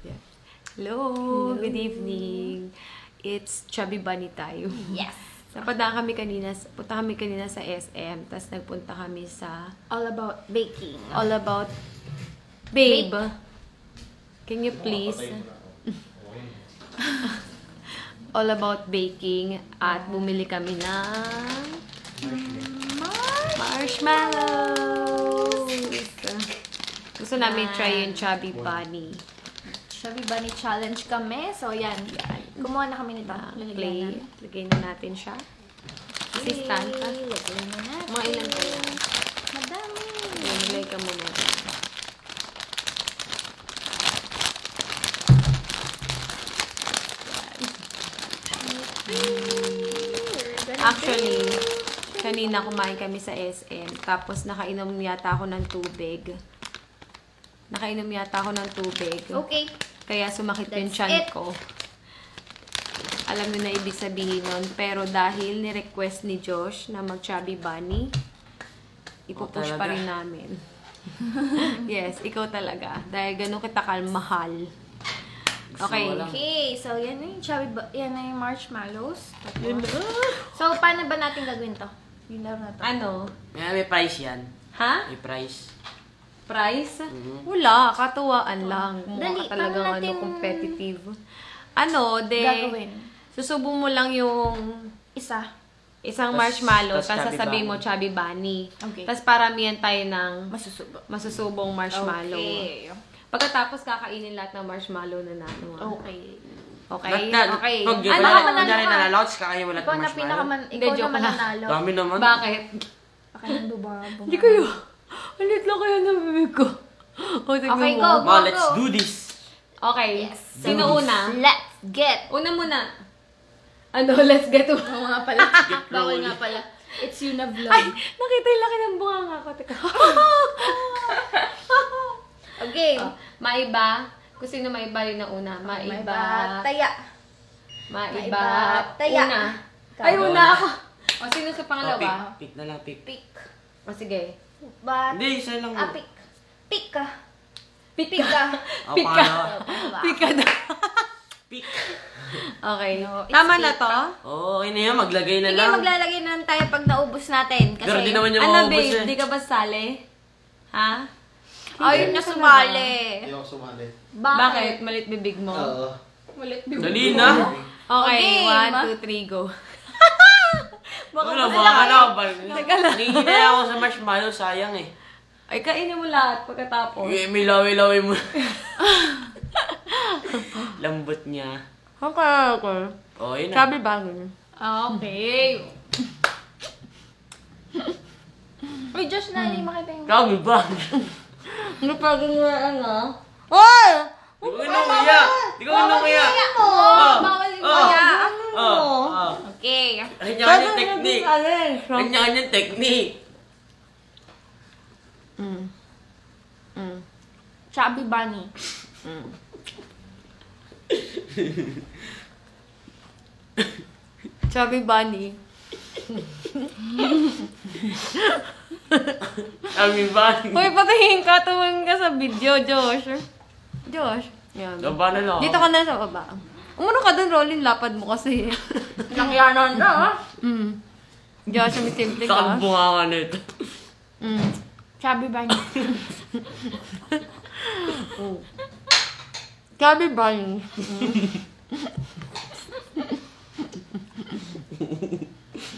Yeah. Hello, good evening. It's Chubby Bunny tayo. Yes. Punta kami kanina sa SM, tapos nagpunta kami sa All about baking. All About Babe. Can you please? All About Baking at bumili kami ng marshmallows. Gusto namin try yung Chubby Bunny. Chubby Bunny Challenge kami. So, yan. Kumuha na kami nito. Lagay na natin siya. Assistant. Lagay na natin. Mga ilan pa yan? Madami. Lagay ka muna. Actually, kanina kumain kami sa SM. Tapos nakainom yata ako ng tubig. Okay. Kaya sumakit yung That's tiyan it. ko. Alam niyo na ibig sabihin nun. Pero dahil ni-request ni Josh na mag-Chubby Bunny, ipupush pa rin namin. Yes, ikaw talaga. Dahil ganun kita kalmahal. Okay. Okay. So, yan na yung yan na yung marshmallows. So, paano ba natin gagawin to? Yun lang na to. Ano? May price yan. Ha? May price. Price? Wala. Katuwaan lang. Dali, Mukha talagang paano natin competitive. gagawin? Susubo mo lang yung isang marshmallow, tapos sasabihin mo Chubby Bunny. Okay. Tapos paramihan tayo ng masusubong marshmallow. Okay. Pagkatapos kakainin lahat ng marshmallow na nanuha. Okay. Okay? Okay. Pag Ano ka manalo kunyari ka? nanalo, kakain mo lahat Ikaw ng na marshmallow. Hindi, ikaw joke na lang. mananalo. Dami naman. Bakit? Baka nang bumaba. Hindi kayo. Alit lang kayo ng bibig ko. Okay, go. Ma, let's do this. Okay. Yes. Sino una? Let's get. Una muna. Let's get to. Oo nga pala. Bawal nga pala. It's Yuna Vlog. Ay, nakita yung laki ng bunganga ko. Teka. Okay. Maiba. Kung sino maiba rin na una. Maiba. Taya. Maiba. Taya. Una. Ay, una ako. O, sino sa pangalawa? Pick na lang, pick. Pick. O, sige. Hindi, isa lang. Pick. Pick ka. Pick Pick ka. Pick ka. Pick ka na. Pick. Okay. No, it's Tama na pick. to? Oo, okay na yan. Maglagay na Sige, lang. maglalagay na lang tayo pag naubos natin. Kasi, Pero di naman yung Ano, maubos babe? eh. Di ka ba sali? Ha? ayun na sumali. Hindi ako sumali. Bakit? Malit bibig mo? Oo. Dali na. Okay. Okay, 1, 2, 3, go. Wala, baka na ako. Nangihina ako sa marshmallow, sayang eh. Ay, kainin mo lahat pagkatapos. May laway-laway mo. Lambot niya. Okay. Oh, yun na. Chubby Bunny. Okay. Uy, Josh, na hindi makita yung... Grabe ba? Ano pa gano'n na? Oy! Di ko inumiya! Di ko inumiya! Bawal yung kaya. Okay. Kanya-kanyang technique. Kanya-kanyang technique. Chubby Bunny. Chubby Bunny. Chubby Bunny. Hoy, patingin ka. Tumingin ka sa video, Josh. Josh. Yan. Laba na lang. Dito ka na sa baba. Umano ka dun, Rolling. Lapad mo kasi. Nakyanan na, ha? Josh, may simple Saan ka. bunga ka nito? Chubby Bunny. Chubby Bunny.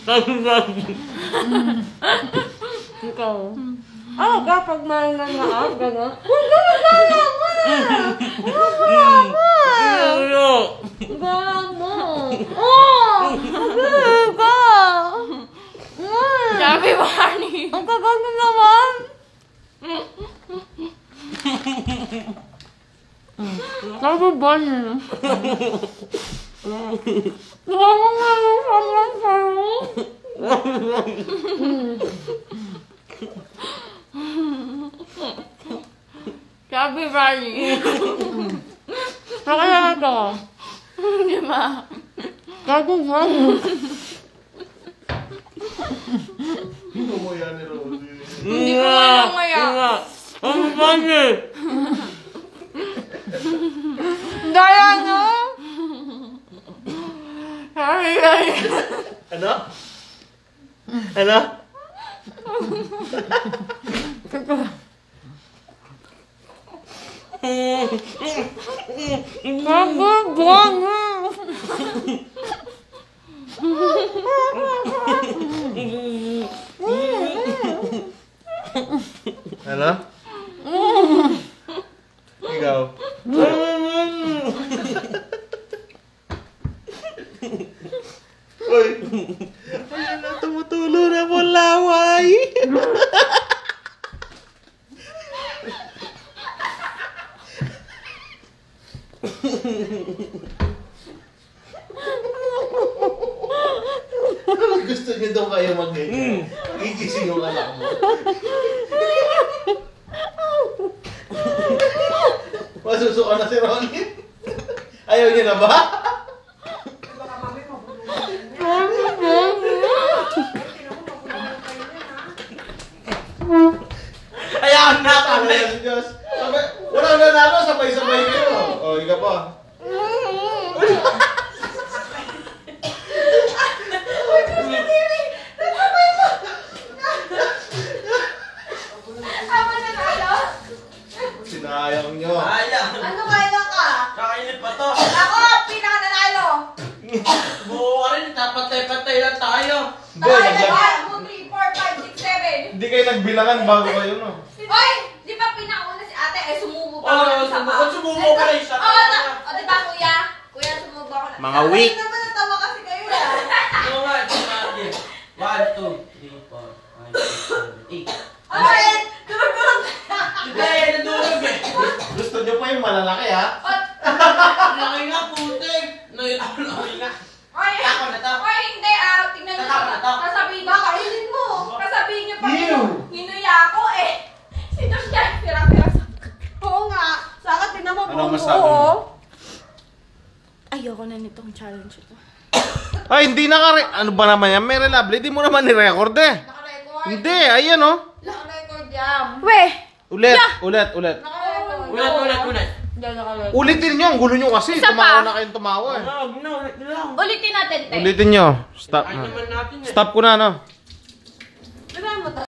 Chubby Bunny. Ikaw. Ano ka pag manangaap, gano'n? Huwag ka magkakama! Gamo! Huwag ka! Chubby Bunny. Ang kagano naman! Chubby Bunny. Gamo nga yung sobrang saro. Chubby Bunny. Nakaya ka. Di ba? Chubby Bunny. Umuya ni Rolly. Hindi ko nga Chubby Bunny. Ano? Ano? Ano? Ikaw? Uy! Ayan na, tumutulo na po laway! Gusto niyo daw kayo mag-ganyan. Igising yung anak mo. Masusuka na si Ronnie. Ayaw niya na ba? Ayaw na pala si Diyos. Walang nanalo, sabay-sabay kayo. O, ika pa. Sinayang nyo. Sayang. Ano kaya ka? Kakainip pa to. Ako, pinaka-nanalo. Buo ka rin, patay-patay lang tayo. Hindi, Tayo, 1, 2, 3, 4, 5, 6, 7. hindi kayo nagbilangan bago kayo, no? Hoy! Di ba pinakauna si ate? Eh, sumubo pa Oo, ako ng isa pa. sumubo ka na isa pa. Oo, di ba kuya? Kuya, sumubo ako na. Mga weak. Naman natawa kasi kayo ah. Oo nga, ito natin. 1, 2, 3, 4, 5, 6, 7, 8. Ay, durog-durog. Hindi, nadurog eh. Gusto nyo pa yung malalaki, ha? Laki nga, putik. Laki nga. Ay, Ako na to. Ay, hindi tingnan niyo. Tatako na to. Sasabihin niyo, kainin mo. Sasabihin niyo pa Ew. rin, hinuya ako eh. Sino siya? Pira-pira sa... Oo nga. Saka tingnan mo Anong buong masabi mo? buo. Ayoko na nitong challenge ito. Ay, hindi ano ba naman yan? Mary Lovely, di mo naman ni-record eh. Naka-record. Hindi, ayan, oh. Naka-record yan. Weh! Ulit, Yeah. ulit. Naka-record. Ulitin nyo, ang gulo nyo kasi. Isa Tumawa pa. na kayong tumawa eh. Huwag na, ulit na lang. Ulitin natin, te. Ulitin nyo. Stop. Ay naman natin eh. Stop ko na, no? Diba mo